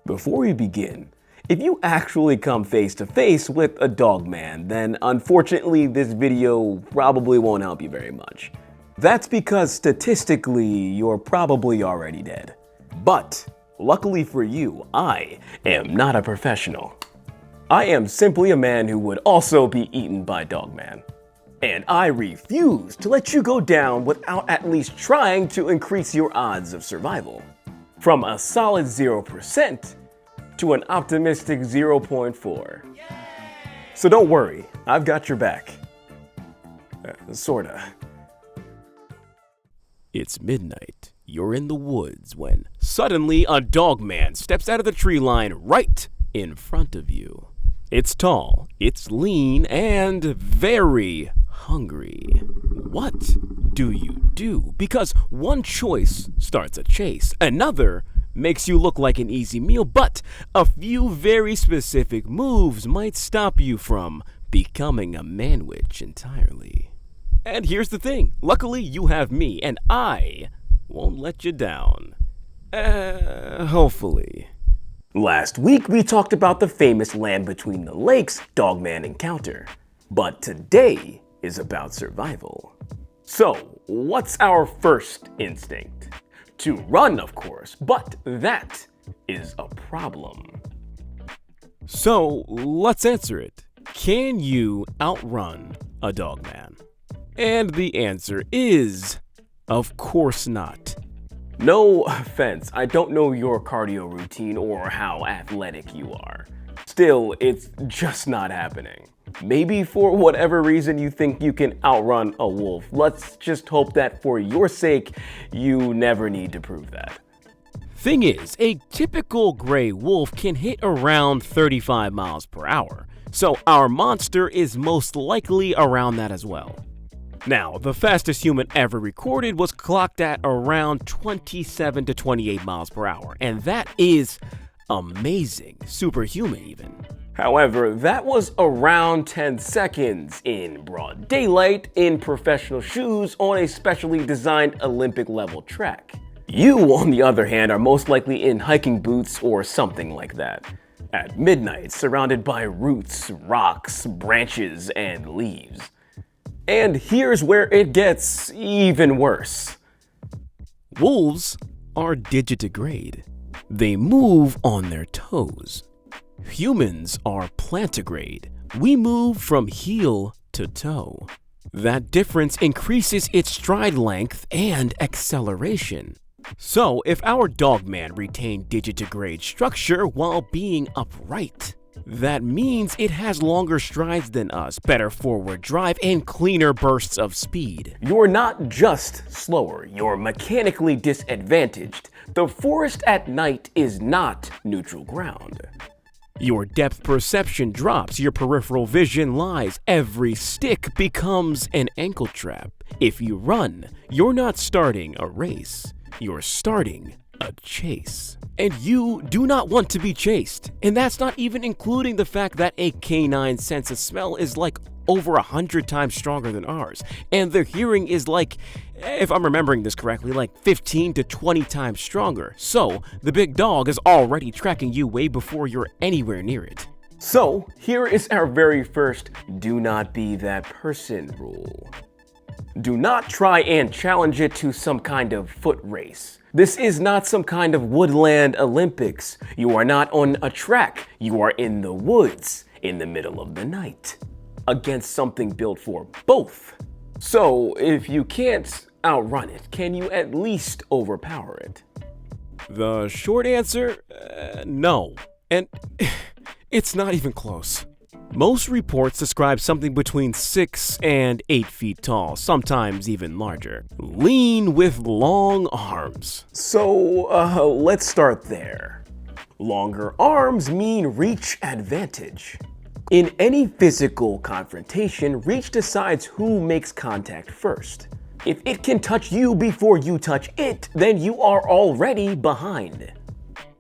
Before we begin, if you actually come face to face with a Dogman, then unfortunately this video probably won't help you very much. That's because statistically, you're probably already dead. But luckily for you, I am not a professional. I am simply a man who would also be eaten by Dogman. And I refuse to let you go down without at least trying to increase your odds of survival. From a solid 0% to an optimistic 0.4. So don't worry, I've got your back. Sorta. It's midnight. You're in the woods when suddenly a Dogman steps out of the tree line right in front of you. It's tall, it's lean, and very hungry. What do you do? Because one choice starts a chase, another makes you look like an easy meal, but a few very specific moves might stop you from becoming a manwich entirely. And here's the thing, luckily you have me, and I won't let you down. Hopefully. Last week we talked about the famous Land Between the Lakes Dogman encounter, but today is about survival. So, what's our first instinct? To run, of course, but that is a problem. So, let's answer it. Can you outrun a Dogman? And the answer is, of course not. No offense, I don't know your cardio routine or how athletic you are. Still, it's just not happening. Maybe for whatever reason you think you can outrun a wolf. Let's just hope that for your sake, you never need to prove that. Thing is, a typical gray wolf can hit around 35 miles per hour, so our monster is most likely around that as well. Now, the fastest human ever recorded was clocked at around 27 to 28 miles per hour, and that is amazing, superhuman even. However, that was around 10 seconds in broad daylight in professional shoes on a specially designed Olympic-level track. You, on the other hand, are most likely in hiking boots or something like that, at midnight surrounded by roots, rocks, branches, and leaves. And here's where it gets even worse. Wolves are digitigrade. They move on their toes. Humans are plantigrade. We move from heel to toe. That difference increases its stride length and acceleration. So if our Dogman retained digitigrade structure while being upright, that means it has longer strides than us, better forward drive, and cleaner bursts of speed. You're not just slower, you're mechanically disadvantaged. The forest at night is not neutral ground. Your depth perception drops, your peripheral vision lies, every stick becomes an ankle trap. If you run, you're not starting a race, you're starting a chase. And you do not want to be chased. And that's not even including the fact that a canine sense of smell is like over 100 times stronger than ours. And their hearing is like, if I'm remembering this correctly, like 15 to 20 times stronger. So the big dog is already tracking you way before you're anywhere near it. So here is our very first do not be that person rule. Do not try and challenge it to some kind of foot race. This is not some kind of woodland Olympics. You are not on a track. You are in the woods, in the middle of the night, against something built for both. So if you can't outrun it, can you at least overpower it? The short answer, no. And it's not even close. Most reports describe something between 6 and 8 feet tall, sometimes even larger. Lean with long arms. So, let's start there. Longer arms mean reach advantage. In any physical confrontation, reach decides who makes contact first. If it can touch you before you touch it, then you are already behind.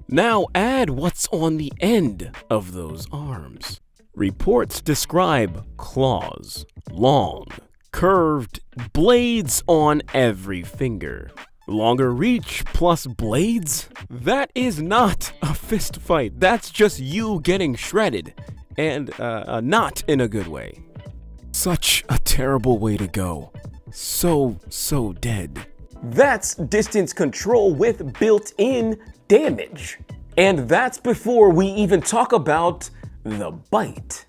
Now add what's on the end of those arms. Reports describe claws, long, curved blades on every finger. Longer reach plus blades? That is not a fist fight. That's just you getting shredded. And not in a good way. Such a terrible way to go. So dead. That's distance control with built-in damage. And that's before we even talk about the bite.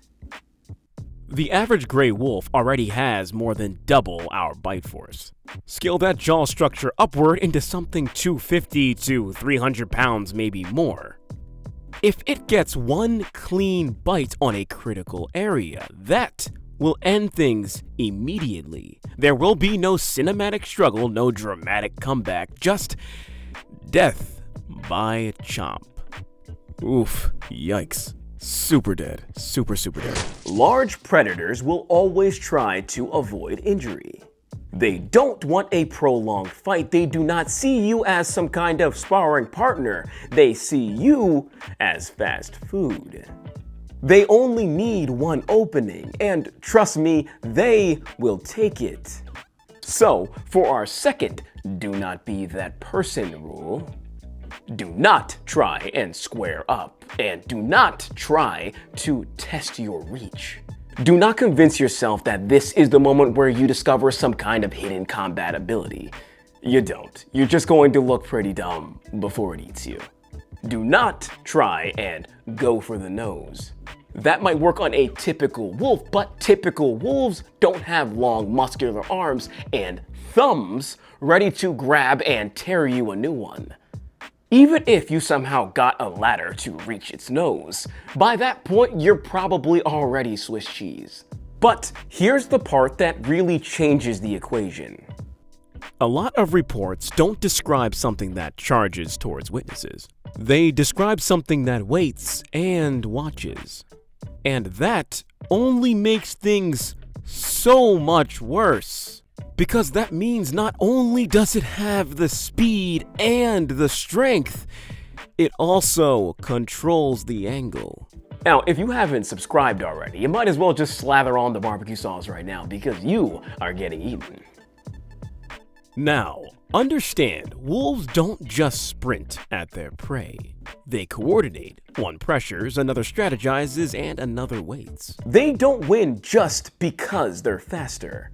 The average gray wolf already has more than double our bite force. Scale that jaw structure upward into something 250 to 300 pounds, maybe more. If it gets one clean bite on a critical area, that will end things immediately. There will be no cinematic struggle, no dramatic comeback, just death by chomp. Oof, yikes. Super dead. Super dead. Large predators will always try to avoid injury. They don't want a prolonged fight. They do not see you as some kind of sparring partner. They see you as fast food. They only need one opening, and trust me, they will take it. So, for our second do not be that person rule, do not try and square up, and do not try to test your reach. Do not convince yourself that this is the moment where you discover some kind of hidden combat ability. You don't. You're just going to look pretty dumb before it eats you. Do not try and go for the nose. That might work on a typical wolf, but typical wolves don't have long muscular arms and thumbs ready to grab and tear you a new one. Even if you somehow got a ladder to reach its nose, by that point you're probably already Swiss cheese. But here's the part that really changes the equation. A lot of reports don't describe something that charges towards witnesses. They describe something that waits and watches. And that only makes things so much worse. Because that means not only does it have the speed and the strength, it also controls the angle. Now, if you haven't subscribed already, you might as well just slather on the barbecue sauce right now because you are getting eaten. Now, understand, wolves don't just sprint at their prey. They coordinate. One pressures, another strategizes, and another waits. They don't win just because they're faster.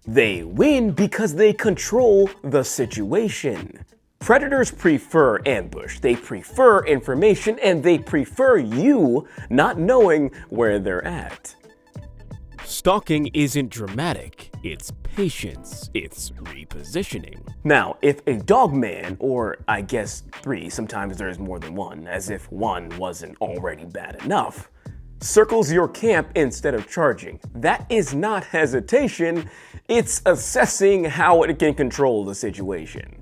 They win because they control the situation. Predators prefer ambush, they prefer information, and they prefer you not knowing where they're at. Stalking isn't dramatic, it's patience, it's repositioning. Now, if a Dogman, or I guess 3, sometimes there's more than one, as if one wasn't already bad enough, circles your camp instead of charging, that is not hesitation, it's assessing how it can control the situation.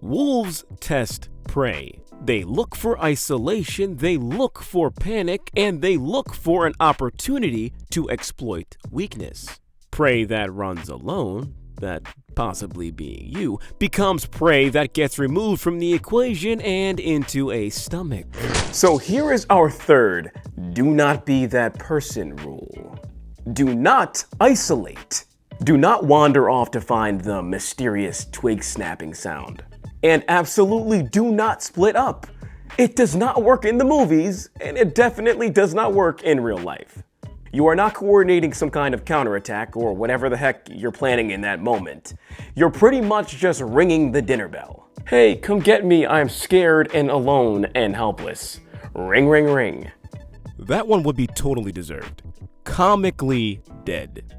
Wolves test prey. They look for isolation, they look for panic, and they look for an opportunity to exploit weakness. Prey that runs alone, that possibly being you, becomes prey that gets removed from the equation and into a stomach. So here is our third do not be that person rule. Do not isolate. Do not wander off to find the mysterious twig snapping sound. And absolutely do not split up. It does not work in the movies, and it definitely does not work in real life. You are not coordinating some kind of counterattack or whatever the heck you're planning in that moment. You're pretty much just ringing the dinner bell. Hey, come get me, I'm scared and alone and helpless. Ring, ring, ring. That one would be totally deserved. Comically dead.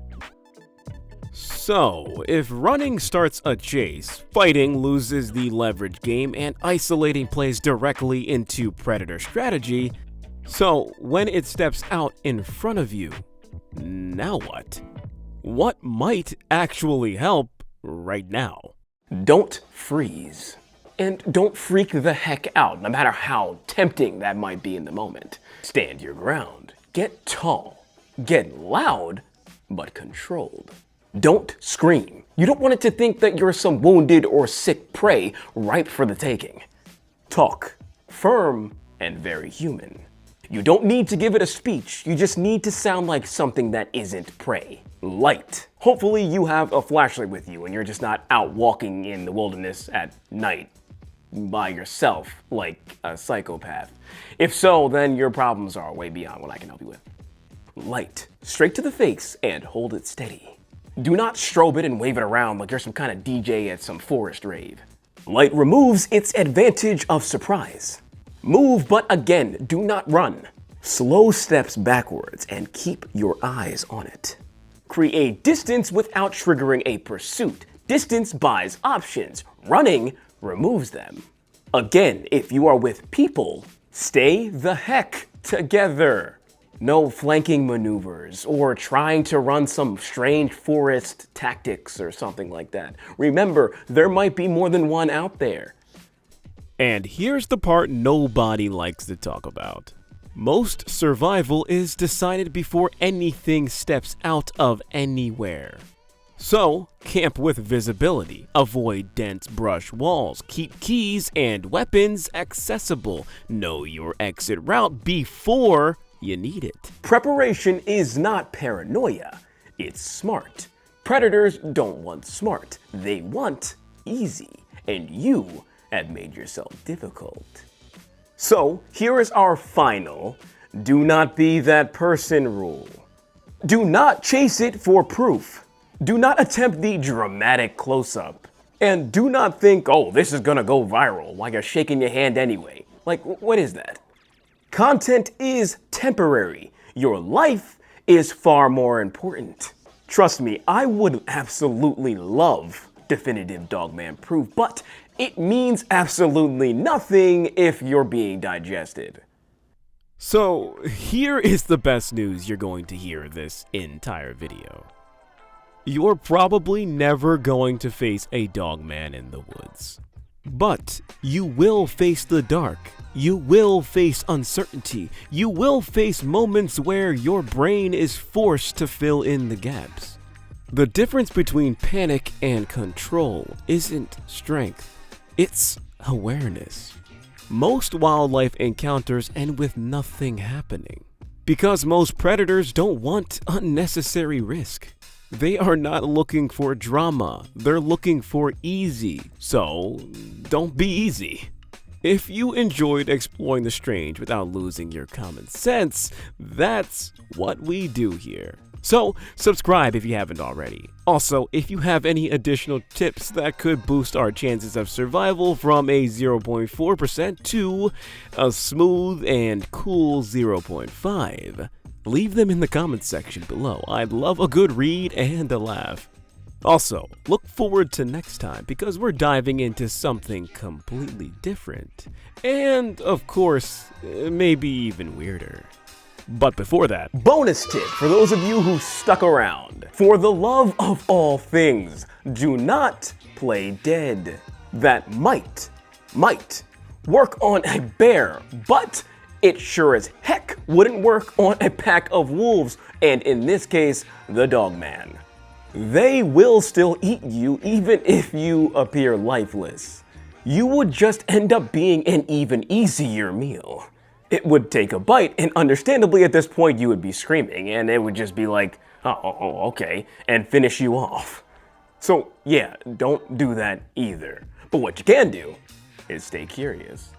So, if running starts a chase, fighting loses the leverage game, and isolating plays directly into predator strategy, so when it steps out in front of you, now what? What might actually help right now? Don't freeze. And don't freak the heck out, no matter how tempting that might be in the moment. Stand your ground. Get tall. Get loud, but controlled. Don't scream. You don't want it to think that you're some wounded or sick prey ripe for the taking. Talk. Firm and very human. You don't need to give it a speech, you just need to sound like something that isn't prey. Light. Hopefully you have a flashlight with you and you're just not out walking in the wilderness at night by yourself like a psychopath. If so, then your problems are way beyond what I can help you with. Light, straight to the face, and hold it steady. Do not strobe it and wave it around like you're some kind of DJ at some forest rave. Light removes its advantage of surprise. Move, but again, do not run. Slow steps backwards and keep your eyes on it. Create distance without triggering a pursuit. Distance buys options. Running removes them. Again, if you are with people, stay the heck together. No flanking maneuvers or trying to run some strange forest tactics or something like that. Remember, there might be more than one out there. And here's the part nobody likes to talk about. Most survival is decided before anything steps out of anywhere. So, camp with visibility, avoid dense brush walls, keep keys and weapons accessible, know your exit route before you need it. Preparation is not paranoia, it's smart. Predators don't want smart, they want easy, and you have made yourself difficult. So, here is our final do not be that person rule. Do not chase it for proof. Do not attempt the dramatic close-up. And do not think, oh, this is gonna go viral while you're shaking your hand anyway. Like, what is that? Content is temporary. Your life is far more important. Trust me, I would absolutely love definitive Dogman proof, but it means absolutely nothing if you're being digested. So, here is the best news you're going to hear this entire video. You're probably never going to face a Dogman in the woods. But you will face the dark. You will face uncertainty. You will face moments where your brain is forced to fill in the gaps. The difference between panic and control isn't strength, it's awareness. Most wildlife encounters end with nothing happening because most predators don't want unnecessary risk. They are not looking for drama, they're looking for easy, so don't be easy. If you enjoyed exploring the strange without losing your common sense, that's what we do here. So subscribe if you haven't already. Also, if you have any additional tips that could boost our chances of survival from a 0.4% to a smooth and cool 0.5, leave them in the comments section below. I'd love a good read and a laugh. Also, look forward to next time because we're diving into something completely different. And, of course, maybe even weirder. But before that, bonus tip for those of you who stuck around. For the love of all things, do not play dead. That might work on a bear, but it sure as heck wouldn't work on a pack of wolves, and in this case, the Dogman. They will still eat you even if you appear lifeless. You would just end up being an even easier meal. It would take a bite, and understandably at this point you would be screaming, and it would just be like, oh, okay, and finish you off. So yeah, don't do that either. But what you can do is stay curious.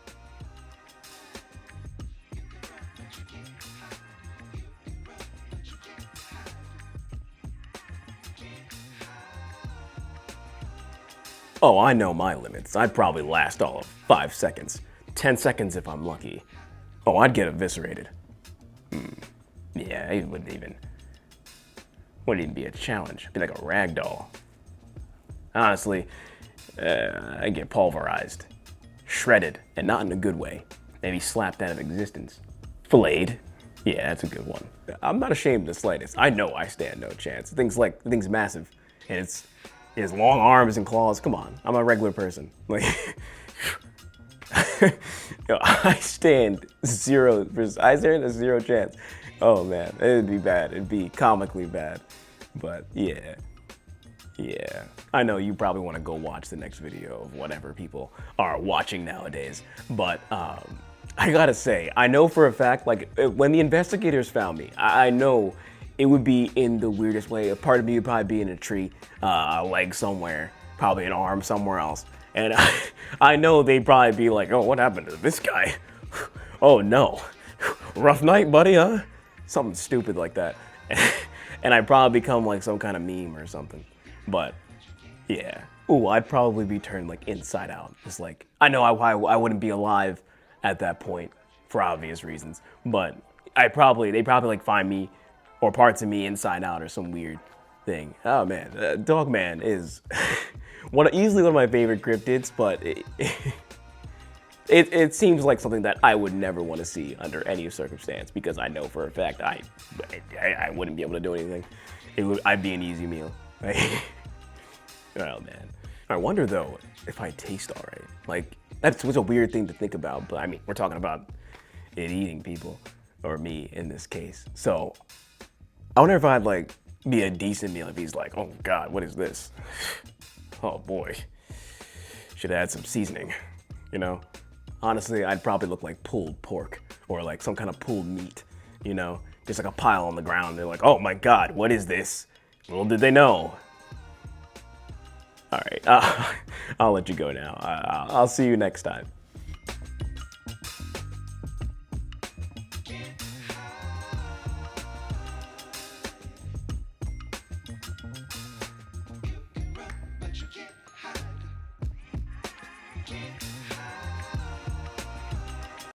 Oh, I know my limits. I'd probably last all of 5 seconds. 10 seconds if I'm lucky. Oh, I'd get eviscerated. Yeah, it wouldn't even be a challenge. It'd be like a rag doll. Honestly, I'd get pulverized. Shredded, and not in a good way. Maybe slapped out of existence. Filleted. Yeah, that's a good one. I'm not ashamed the slightest. I know I stand no chance. Thing's massive. And it has long arms and claws. Come on, I'm a regular person. Like, I stand a zero chance. Oh man, it'd be bad. It'd be comically bad. But yeah. I know you probably want to go watch the next video of whatever people are watching nowadays. But I gotta say, I know for a fact, like when the investigators found me, I know it would be in the weirdest way. A part of me would probably be in a tree, a leg somewhere, probably an arm somewhere else. And I know they'd probably be like, oh, what happened to this guy? Oh no, rough night, buddy, huh? Something stupid like that. And I'd probably become like some kind of meme or something. But yeah. Ooh, I'd probably be turned like inside out. Just like, I know I wouldn't be alive at that point for obvious reasons, but they'd probably like find me or parts of me inside out or some weird thing. Oh man, Dogman is easily one of my favorite cryptids, but it seems like something that I would never want to see under any circumstance, because I know for a fact I wouldn't be able to do anything. I'd be an easy meal. Oh man. I wonder though if I taste all right. Like, that's a weird thing to think about, but I mean, we're talking about it eating people, or me in this case. So I wonder if I'd like be a decent meal if he's like, oh God, what is this? Oh boy, should have had some seasoning, you know? Honestly, I'd probably look like pulled pork or like some kind of pulled meat, you know? Just like a pile on the ground. They're like, oh my God, what is this? Little did they know. All right, I'll let you go now. I'll see you next time.